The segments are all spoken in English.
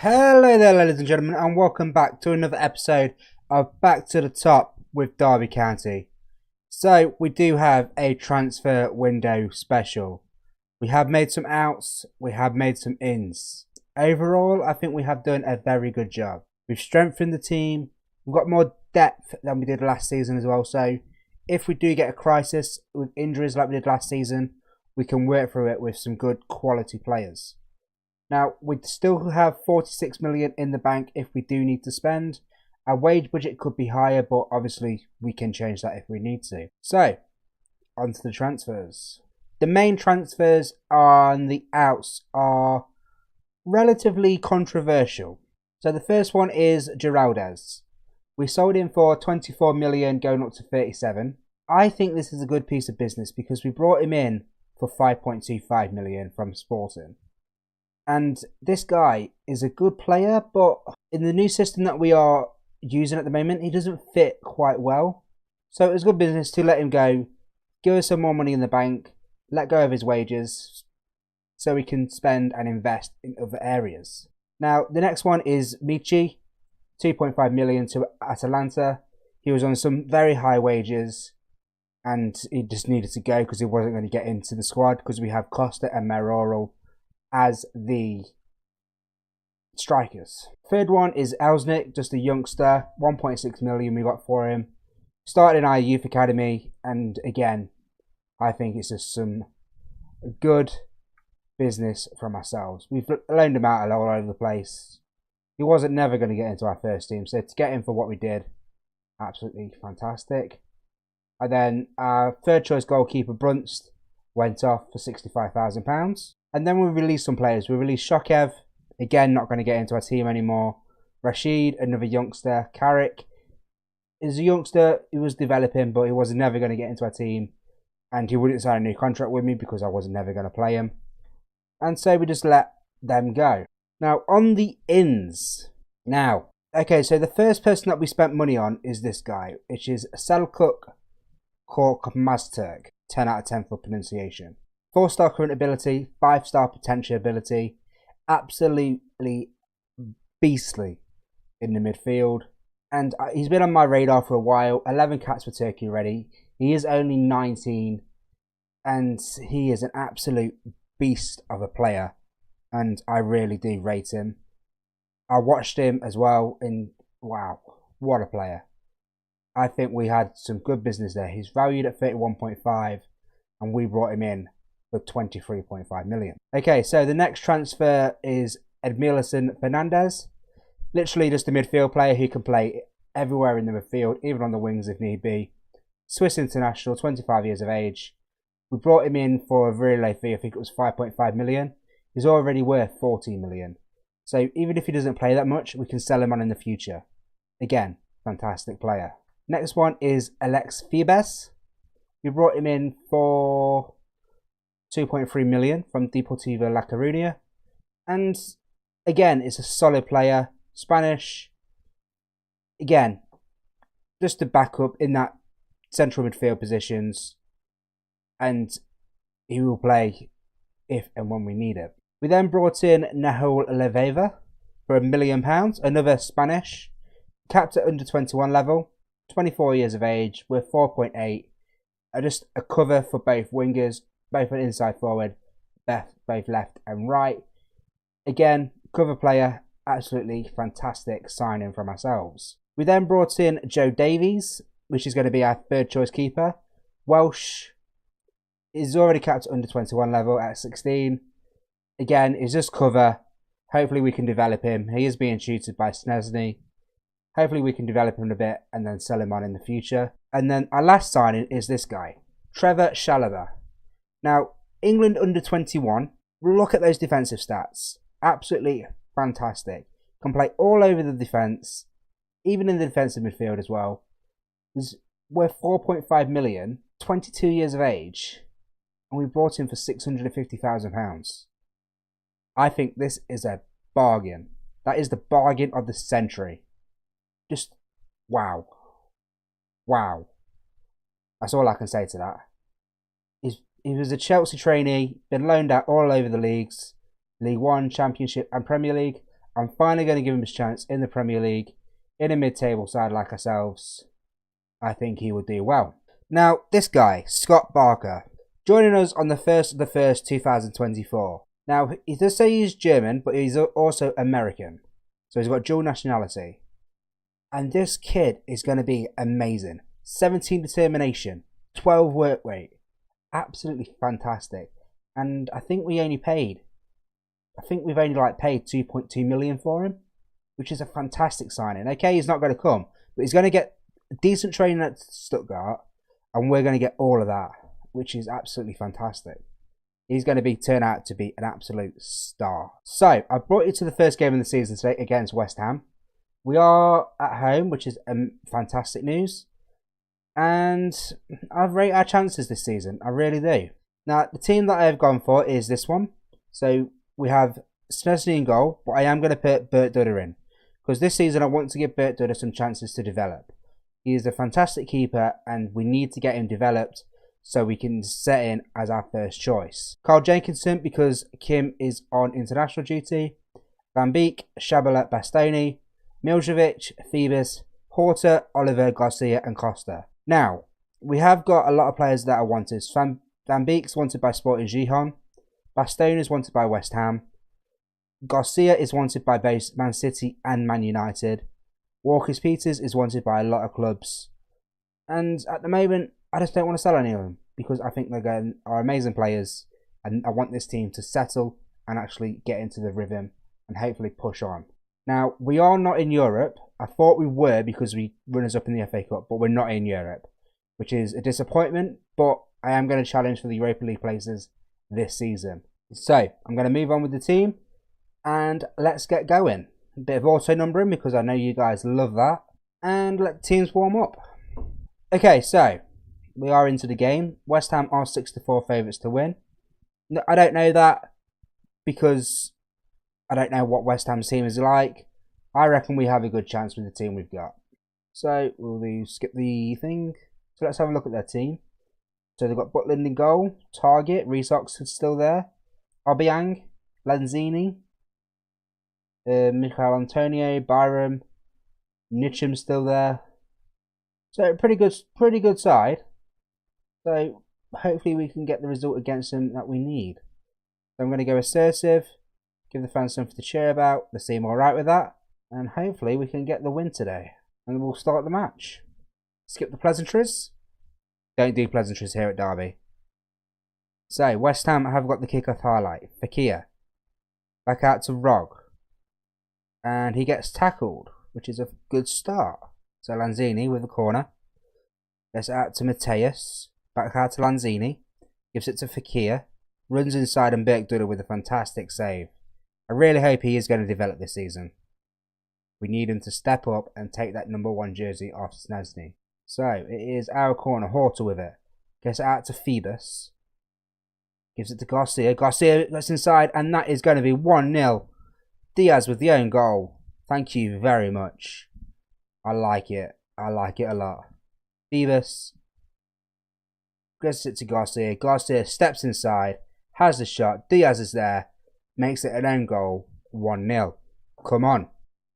Hello there, ladies and gentlemen, and welcome back to another episode of Back to the Top with Derby County. So, we do have a transfer window special. We have made some outs, we have made some ins. Overall, I think we have done a very good job. We've strengthened the team, we've got more depth than we did last season as well. So, if we do get a crisis with injuries like we did last season, we can work through it with some good quality players. Now, we still have 46 million in the bank if we do need to spend. Our wage budget could be higher, but obviously we can change that if we need to. So, on to the transfers. The main transfers on the outs are relatively controversial. So the first one is Geraldez. We sold him for 24 million going up to 37. I think this is a good piece of business because we brought him in for 5.25 million from Sporting. And this guy is a good player, but in the new system that we are using at the moment, he doesn't fit quite well. So it was good business to let him go, give us some more money in the bank, let go of his wages, so we can spend and invest in other areas. Now, the next one is Michi, 2.5 million to Atalanta. He was on some very high wages, and he just needed to go because he wasn't going to get into the squad because we have Costa and Maroral as the strikers. Third one is Elsnick, just a youngster, 1.6 million we got for him. Started in our youth academy, and again, I think it's just some good business from ourselves. We've loaned him out all over the place. He wasn't never going to get into our first team, so to get him for what we did, absolutely fantastic. And then our third choice goalkeeper, Brunst, went off for £65,000. And then we released some players. We released Shokev, again not going to get into our team anymore. Rashid, another youngster. Carrick is a youngster who was developing, but he was never going to get into our team. And he wouldn't sign a new contract with me because I was never going to play him. And so we just let them go. Now, on the ins. Now, okay, so the first person that we spent money on is this guy, which is Selçuk Korkmazturk. 10 out of 10 for pronunciation. 4-star current ability, 5-star potential ability. Absolutely beastly in the midfield. And he's been on my radar for a while. 11 caps for Turkey already. He is only 19. And he is an absolute beast of a player. And I really do rate him. I watched him as well. And wow, what a player. I think we had some good business there. He's valued at 31.5. And we brought him in for 23.5 million. Okay, so the next transfer is Edmilson Fernandez. Literally just a midfield player who can play everywhere in the midfield, even on the wings if need be. Swiss international, 25 years of age. We brought him in for a very low fee. I think it was 5.5 million. He's already worth 14 million. So even if he doesn't play that much, we can sell him on in the future. Again, fantastic player. Next one is Alex Fibes. We brought him in for 2.3 million from Deportivo La Coruña. And again, it's a solid player. Spanish. Again, just to back up in that central midfield positions. And he will play if and when we need it. We then brought in Nahul Leveva for £1 million. Another Spanish. Capped at under 21 level. 24 years of age. We're 4.8. Just a cover for both wingers, both an inside forward, both left and right. Again, cover player, absolutely fantastic signing from ourselves. We then brought in Joe Davies, which is going to be our third choice keeper. Welsh is already capped at under 21 level at 16. Again, is just cover. Hopefully we can develop him. He is being tutored by Snesny. Hopefully we can develop him a bit and then sell him on in the future. And then our last signing is this guy, Trevor Chalobah. Now, England under 21, look at those defensive stats. Absolutely fantastic. Can play all over the defence, even in the defensive midfield as well. He's worth 4.5 million, 22 years of age, and we brought him for £650,000. I think this is a bargain. That is the bargain of the century. Just wow. Wow. That's all I can say to that. He was a Chelsea trainee, been loaned out all over the leagues, League One, Championship and Premier League. I'm finally going to give him his chance in the Premier League, in a mid-table side like ourselves. I think he would do well. Now, this guy, Scott Barker, joining us on the 1st of the 1st, 2024. Now, he does say he's German, but he's also American. So he's got dual nationality. And this kid is going to be amazing. 17 determination, 12 work rate. Absolutely fantastic. And I think we've only paid 2.2 million for him, which is a fantastic signing. Okay, he's not going to come, but he's going to get decent training at Stuttgart, and we're going to get all of that, which is absolutely fantastic. He's going to turn out to be an absolute star. So, I've brought you to the first game of the season today against West Ham. We are at home, which is fantastic news. And I rate our chances this season. I really do. Now, the team that I have gone for is this one. So, we have Szczesny in goal, but I am going to put Bert Dudder in. Because this season, I want to give Bert Dudder some chances to develop. He is a fantastic keeper, and we need to get him developed so we can set in as our first choice. Carl Jenkinson, because Kim is on international duty. Van Beek, Shabala, Bastoni, Miljevic, Phoebus, Porter, Oliver, Garcia and Costa. Now, we have got a lot of players that are wanted. Van Beek's wanted by Sporting Gijon. Bastoni is wanted by West Ham. Garcia is wanted by both Man City and Man United. Walker-Peters is wanted by a lot of clubs. And at the moment, I just don't want to sell any of them because I think they are amazing players and I want this team to settle and actually get into the rhythm and hopefully push on. Now, we are not in Europe. I thought we were because we runners up in the FA Cup, but we're not in Europe, which is a disappointment, but I am going to challenge for the Europa League places this season. So, I'm going to move on with the team and let's get going. A bit of auto numbering because I know you guys love that. And let the teams warm up. Okay, so we are into the game. West Ham are 6-4 favourites to win. I don't know that because I don't know what West Ham's team is like. I reckon we have a good chance with the team we've got. So we'll skip the thing. So let's have a look at their team. So they've got Butland in goal. Target. Rees-Ox is still there. Obiang. Lanzini. Michael Antonio. Byram. Nitcham's still there. So pretty good side. So hopefully we can get the result against them that we need. So I'm going to go assertive. Give the fans something to cheer about. They seem alright with that. And hopefully we can get the win today. And we'll start the match. Skip the pleasantries. Don't do pleasantries here at Derby. So, West Ham have got the kickoff highlight. Fekir. Back out to Rog. And he gets tackled, which is a good start. So, Lanzini with the corner. Gets out to Mateus. Back out to Lanzini. Gives it to Fekir. Runs inside and Birk Dudder with a fantastic save. I really hope he is going to develop this season. We need him to step up and take that number 1 jersey off Szczesny. So, it is our corner. Horta with it. Gets it out to Phoebus. Gives it to Garcia. Garcia gets inside and that is going to be 1-0. Diaz with the own goal. Thank you very much. I like it. I like it a lot. Phoebus. Gets it to Garcia. Garcia steps inside. Has the shot. Diaz is there. Makes it an own goal. 1-0. Come on.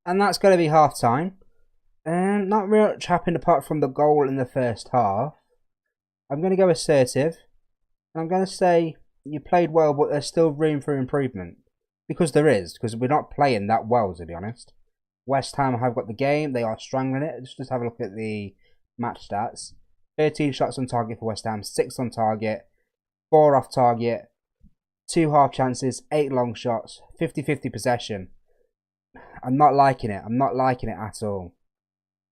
And that's going to be half time. Not much happened apart from the goal in the first half. I'm going to go assertive. I'm going to say you played well, but there's still room for improvement. Because there is. Because we're not playing that well, to be honest. West Ham have got the game. They are strangling it. Just have a look at the match stats. 13 shots on target for West Ham. 6 on target. 4 off target. 2 half chances. 8 long shots. 50-50 possession. I'm not liking it. I'm not liking it at all.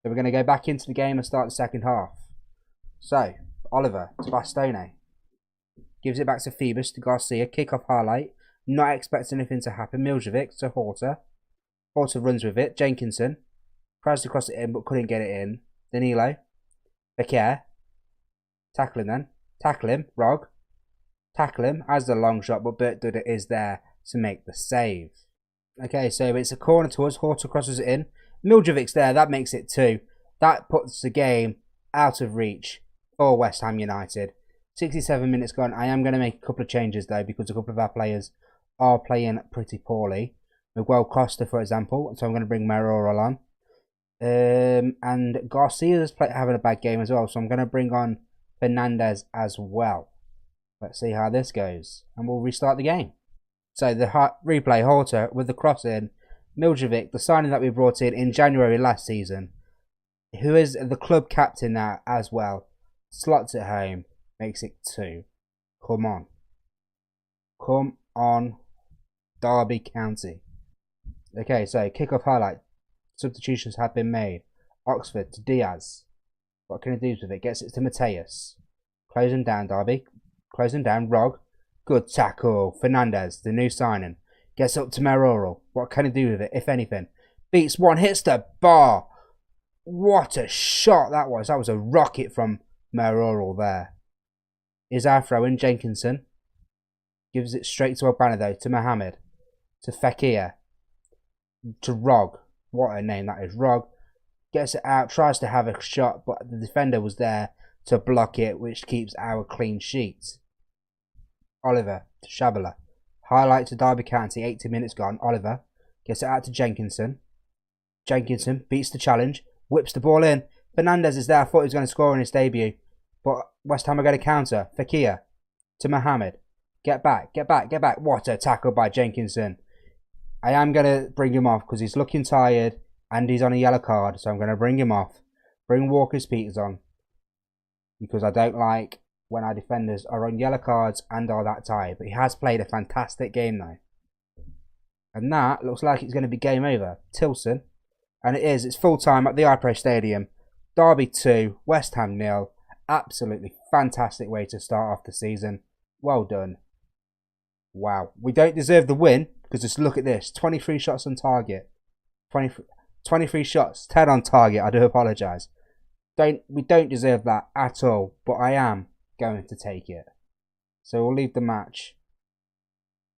So we're going to go back into the game and start the second half. So, Oliver to Bastoni. Gives it back to Phoebus to Garcia. Kick-off highlight. Not expecting anything to happen. Miljevic to Horta. Horta runs with it. Jenkinson. Tries to cross it in but couldn't get it in. Danilo. Fekir. Tackle him then. Tackle him. Rog. Tackle him. Has the long shot but Bert Dudder is there to make the save. Okay, so it's a corner to us. Horta crosses it in. Miljevic's there. That makes it 2. That puts the game out of reach for West Ham United. 67 minutes gone. I am going to make a couple of changes though because a couple of our players are playing pretty poorly. Miguel Costa, for example. So I'm going to bring Mayoral on. And Garcia's having a bad game as well. So I'm going to bring on Fernandez as well. Let's see how this goes. And we'll restart the game. So the replay, Horta with the cross in. Miljevic, the signing that we brought in January last season, who is the club captain now as well, slots it home, makes it 2. Come on. Come on, Derby County. Okay, so kick-off highlight. Substitutions have been made. Oxford to Diaz. What can he do with it? Gets it to Mateus. Closing down, Derby. Closing down, Rog. Good tackle. Fernandez, the new signing. Gets up to Mayoral. What can he do with it, if anything? Beats one, hits the bar. What a shot that was. That was a rocket from Mayoral there. Is our throw in Jenkinson. Gives it straight to Obanado, to Mohamed. To Fekir. To Rog. What a name that is. Rog. Gets it out, tries to have a shot, but the defender was there to block it, which keeps our clean sheet. Oliver to Shabala. Highlight to Derby County, 80 minutes gone. Oliver gets it out to Jenkinson. Jenkinson beats the challenge, whips the ball in. Fernandez is there. I thought he was going to score in his debut, but West Ham are going to counter. Fekir to Mohamed. Get back, get back, get back. What a tackle by Jenkinson. I am going to bring him off because he's looking tired and he's on a yellow card, so I'm going to bring him off. Bring Walker-Peters on because I don't like when our defenders are on yellow cards and are that tired. But he has played a fantastic game though. And that looks like it's going to be game over. Tilson. And it is. It's full time at the EFL Stadium. Derby 2, West Ham 0. Absolutely fantastic way to start off the season. Well done. Wow. We don't deserve the win because just look at this. 23 shots on target. 23 shots. 10 on target. I do apologise. We don't deserve that at all. But I am going to take it. So we'll leave the match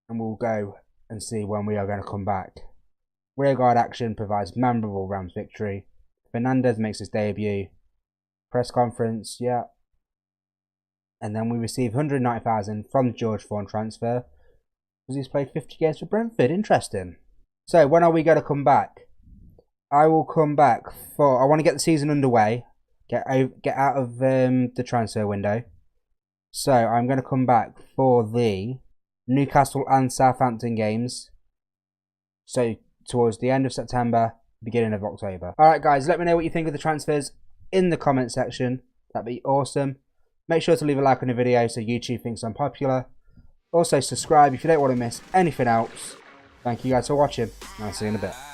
and we'll go and see when we are going to come back. Rearguard action provides memorable Rams victory. Fernandez makes his debut. Press conference, yeah. And then we receive 190,000 from George Vaughan transfer because he's played 50 games for Brentford. Interesting. So when are we going to come back? I will come back for. I want to get the season underway. Get out of the transfer window. So I'm going to come back for the Newcastle and Southampton games. So towards the end of September, beginning of October. Alright guys, let me know what you think of the transfers in the comment section. That'd be awesome. Make sure to leave a like on the video so YouTube thinks I'm popular. Also subscribe if you don't want to miss anything else. Thank you guys for watching, and I'll see you in a bit.